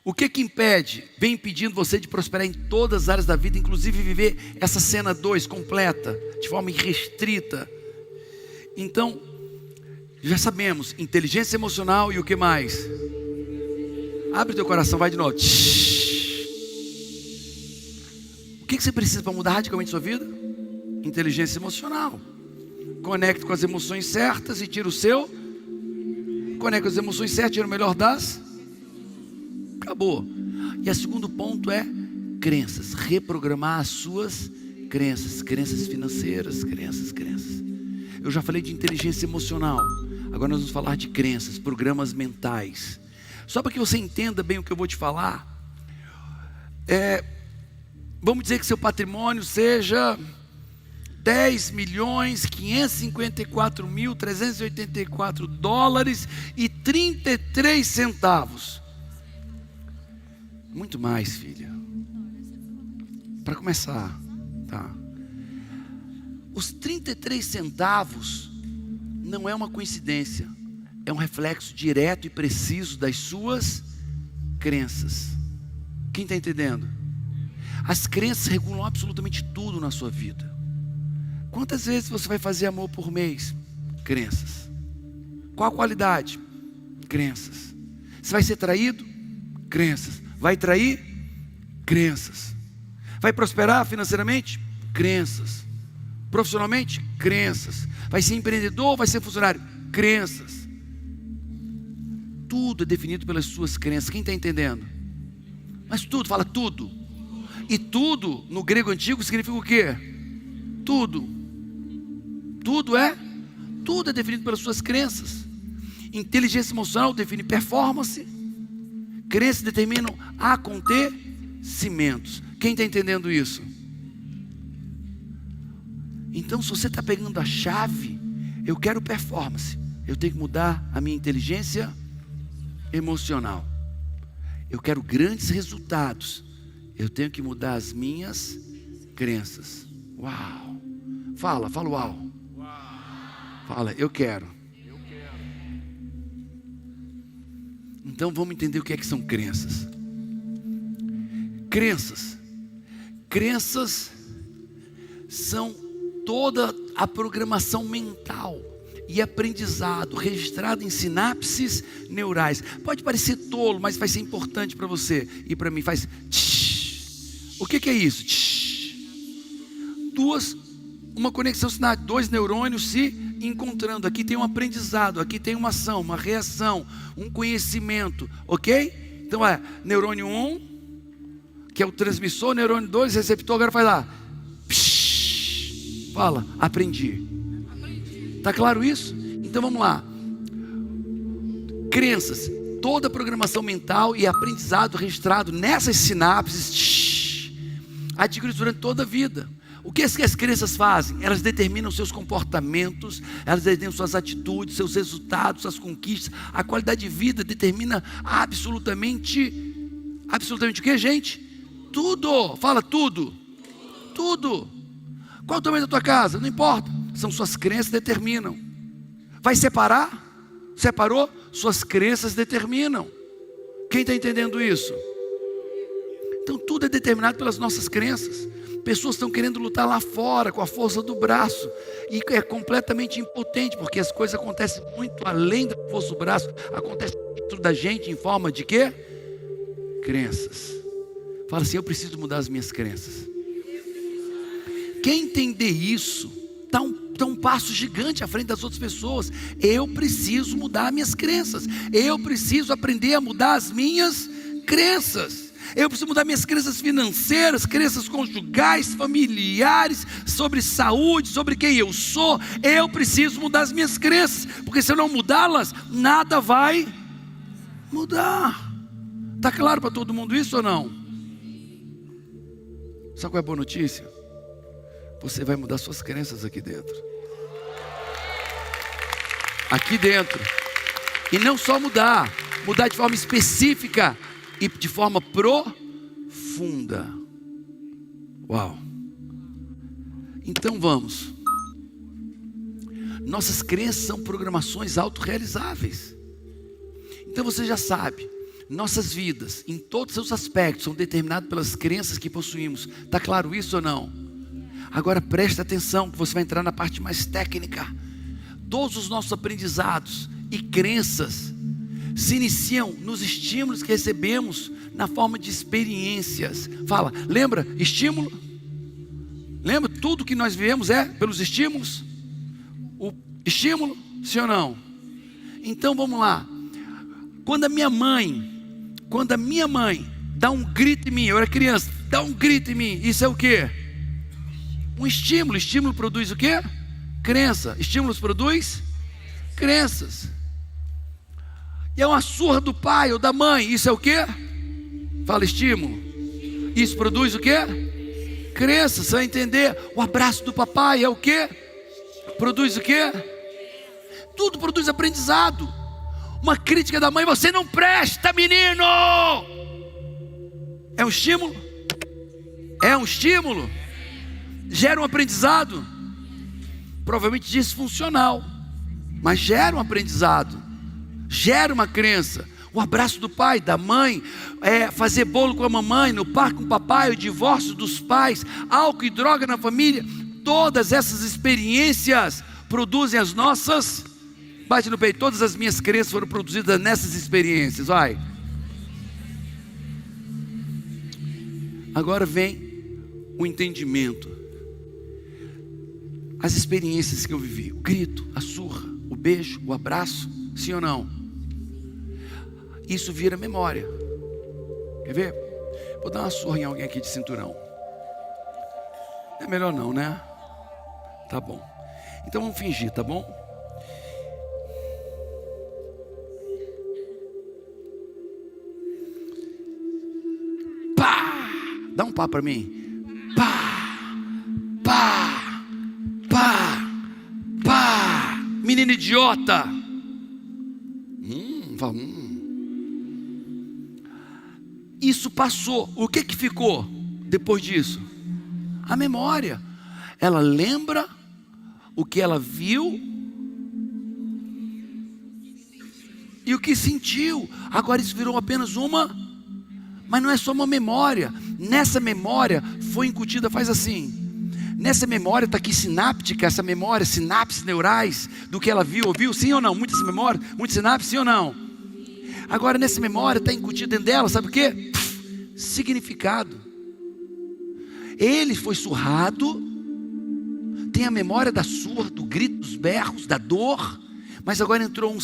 O que impede, vem impedindo você de prosperar em todas as áreas da vida, inclusive viver essa cena 2 completa, de forma irrestrita? Então, já sabemos, inteligência emocional e o que mais? Abre teu coração, vai de novo. O que você precisa para mudar radicalmente sua vida? Inteligência emocional. Conecte com as emoções certas e tira o seu. Conecte com as emoções certas e tira o melhor das. Acabou. E o segundo ponto é crenças. Reprogramar as suas crenças. Crenças financeiras, crenças. Eu já falei de inteligência emocional. Agora nós vamos falar de crenças, programas mentais. Só para que você entenda bem o que eu vou te falar. Vamos dizer que seu patrimônio seja 10.554.384 dólares e 33 centavos. Muito mais, filha. Para começar, tá? Os 33 centavos não é uma coincidência. É um reflexo direto e preciso das suas crenças. Quem está entendendo? As crenças regulam absolutamente tudo na sua vida. Quantas vezes você vai fazer amor por mês? Crenças. Qual a qualidade? Crenças. Você vai ser traído? Crenças. Vai trair? Crenças. Vai prosperar financeiramente? Crenças. Profissionalmente? Crenças. Vai ser empreendedor ou vai ser funcionário? Crenças. Tudo é definido pelas suas crenças. Quem está entendendo? Mas tudo, fala tudo. E tudo, no grego antigo, significa o quê? Tudo. Tudo é definido pelas suas crenças. Inteligência emocional define performance. Crenças determinam acontecimentos. Quem está entendendo isso? Então, se você está pegando a chave, eu quero performance, eu tenho que mudar a minha inteligência emocional. Eu quero grandes resultados, eu tenho que mudar as minhas crenças. Uau! Fala uau! Fala, eu quero. Então vamos entender o que são crenças. Crenças são toda a programação mental e aprendizado registrado em sinapses neurais. Pode parecer tolo, mas vai ser importante para você e para mim. Faz tsh. O que é isso? Tsh. Uma conexão sináptica, 2 neurônios se encontrando. Aqui tem um aprendizado, aqui tem uma ação, uma reação, um conhecimento, ok? Então neurônio 1, que é o transmissor, neurônio 2, receptor, agora faz lá. Fala, aprendi. Está claro isso? Então vamos lá. Crenças, toda a programação mental e aprendizado registrado nessas sinapses, adquiridos durante toda a vida. O que as crenças fazem? Elas determinam seus comportamentos, elas determinam suas atitudes, seus resultados, suas conquistas. A qualidade de vida determina absolutamente o que, gente? Tudo. Fala tudo. Tudo. Qual o tamanho da tua casa? Não importa. São suas crenças que determinam. Vai separar? Separou? Suas crenças determinam. Quem está entendendo isso? Então tudo é determinado pelas nossas crenças. Pessoas estão querendo lutar lá fora com a força do braço e é completamente impotente, porque as coisas acontecem muito além da força do braço. Acontece dentro da gente em forma de quê? Crenças. Fala assim, eu preciso mudar as minhas crenças. Quem entender isso está um passo gigante à frente das outras pessoas. Eu preciso mudar minhas crenças. Eu preciso aprender a mudar as minhas crenças. Eu preciso mudar minhas crenças financeiras, crenças conjugais, familiares, sobre saúde, sobre quem eu sou. Eu preciso mudar as minhas crenças, porque se eu não mudá-las, nada vai mudar. Está claro para todo mundo isso ou não? Sabe qual é a boa notícia? Você vai mudar suas crenças aqui dentro. Aqui dentro. E não só mudar de forma específica e de forma profunda. Uau. Então vamos. Nossas crenças são programações autorrealizáveis. Então você já sabe, Nossas vidas, em todos os seus aspectos, são determinadas pelas crenças que possuímos. Está claro isso ou não? Agora presta atenção, que você vai entrar na parte mais técnica. Todos os nossos aprendizados e crenças se iniciam nos estímulos que recebemos na forma de experiências. Fala, lembra? Estímulo? Lembra? Tudo que nós vivemos é pelos estímulos? O estímulo? Sim ou não? Então vamos lá. Quando a minha mãe dá um grito em mim, eu era criança, dá um grito em mim, isso é o quê? Um estímulo. Estímulo produz o quê? Crença. Estímulos produz crenças. E é uma surra do pai ou da mãe, isso é o quê? Fala, estímulo. Isso produz o quê? Crença. Você vai entender. O abraço do papai é o quê? Produz o quê? Tudo produz aprendizado. Uma crítica da mãe, você não presta, menino. É um estímulo? É um estímulo? Gera um aprendizado? Provavelmente disfuncional, mas gera um aprendizado, gera uma crença. O abraço do pai, da mãe, fazer bolo com a mamãe, no parque com o papai, o divórcio dos pais, álcool e droga na família. Todas essas experiências produzem as nossas. Bate no peito, todas as minhas crenças foram produzidas nessas experiências. Vai. Agora vem o entendimento. As experiências que eu vivi, o grito, a surra, o beijo, o abraço, sim ou não? Isso vira memória. Quer ver? Vou dar uma surra em alguém aqui de cinturão. É melhor não, né? Tá bom. Então vamos fingir, tá bom? Pá! Dá um pá pra mim. Pá! Pá! Pá! Pá! Menino idiota! Isso passou. O que ficou depois disso? A memória. Ela lembra o que ela viu e o que sentiu. Agora isso virou apenas uma, mas não é só uma memória. Nessa memória foi incutida, faz assim. Nessa memória está aqui sináptica, essa memória, sinapses neurais, do que ela viu, ouviu, sim ou não? Muitas memórias, muitas sinapses, sim ou não? Agora nessa memória está incutido dentro dela, sabe o quê? Significado. Ele foi surrado, tem a memória da surra, do grito, dos berros, da dor, mas agora entrou um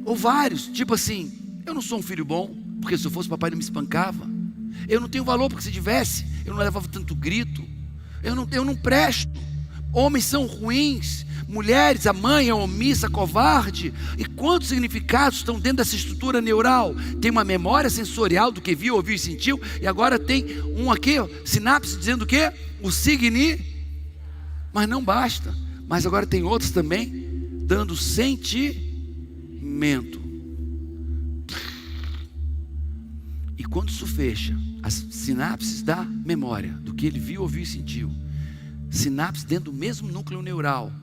ou vários, tipo assim, eu não sou um filho bom, porque se eu fosse papai não me espancava, eu não tenho valor, porque se tivesse, eu não levava tanto grito, eu não presto, homens são ruins, mulheres, a mãe é omissa, covarde. E quantos significados estão dentro dessa estrutura neural? Tem uma memória sensorial do que viu, ouviu e sentiu, e agora tem um aqui, sinapse, dizendo o quê? O mas não basta, mas agora tem outros também, dando sentimento. E quando isso fecha, as sinapses da memória, do que ele viu, ouviu e sentiu, sinapses dentro do mesmo núcleo neural,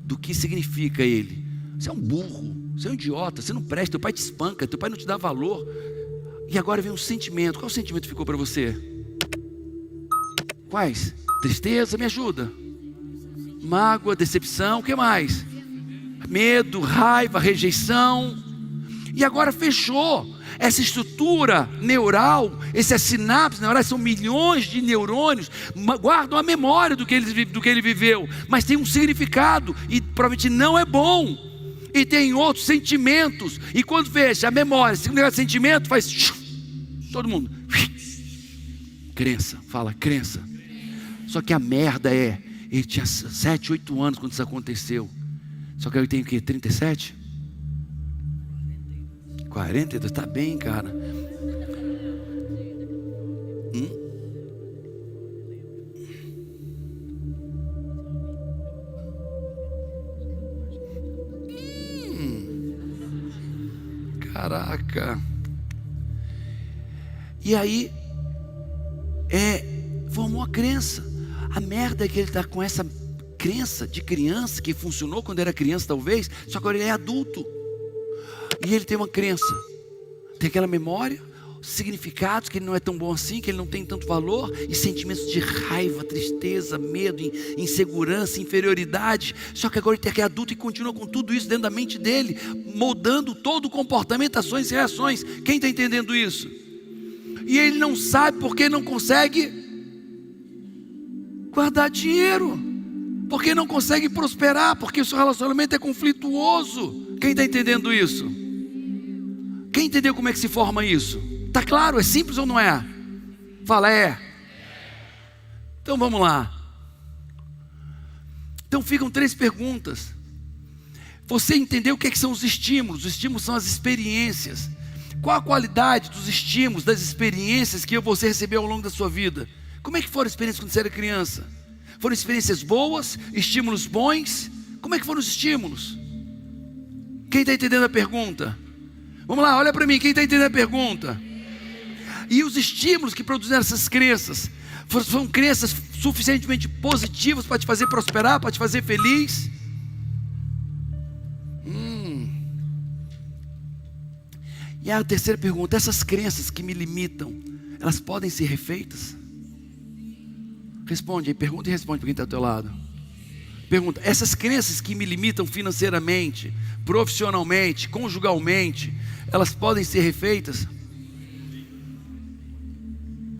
do que significa ele. Você é um burro, você é um idiota, você não presta, teu pai te espanca, teu pai não te dá valor. E agora vem um sentimento. Qual sentimento ficou para você? Quais? Tristeza, me ajuda. Mágoa, decepção, o que mais? Medo, raiva, rejeição. E agora fechou. Essa estrutura neural, essas sinapses neurais, são milhões de neurônios, guardam a memória do que ele viveu, mas tem um significado, e provavelmente não é bom, e tem outros sentimentos, e quando fecha a memória, significado, sentimento, faz todo mundo, crença, fala crença. Só que a merda ele tinha 7, 8 anos quando isso aconteceu, só que eu tenho o quê? 37? 42, tá bem, cara. Caraca. E aí formou a crença. A merda é que ele está com essa crença de criança que funcionou quando era criança, talvez, só que agora ele é adulto. E ele tem uma crença. Tem aquela memória, significados que ele não é tão bom assim, que ele não tem tanto valor, e sentimentos de raiva, tristeza, medo, insegurança, inferioridade. Só que agora ele tem que é adulto e continua com tudo isso dentro da mente dele, moldando todo o comportamento, ações e reações. Quem está entendendo isso? E ele não sabe porque não consegue guardar dinheiro, porque não consegue prosperar, porque o seu relacionamento é conflituoso. Quem está entendendo isso? Quem entendeu como é que se forma isso? Está claro? É simples ou não é? Fala, é. Então vamos lá. Então ficam 3 perguntas. Você entendeu o que são os estímulos? Os estímulos são as experiências. Qual a qualidade dos estímulos, das experiências que você recebeu ao longo da sua vida? Como é que foram as experiências quando você era criança? Foram experiências boas? Estímulos bons? Como é que foram os estímulos? Quem está entendendo a pergunta? Vamos lá, olha para mim, quem está entendendo a pergunta? E os estímulos que produziram essas crenças, foram crenças suficientemente positivas para te fazer prosperar, para te fazer feliz? E a terceira pergunta: essas crenças que me limitam, elas podem ser refeitas? Responde aí, pergunta e responde para quem está ao teu lado. Pergunta: essas crenças que me limitam financeiramente, profissionalmente, conjugalmente, elas podem ser refeitas?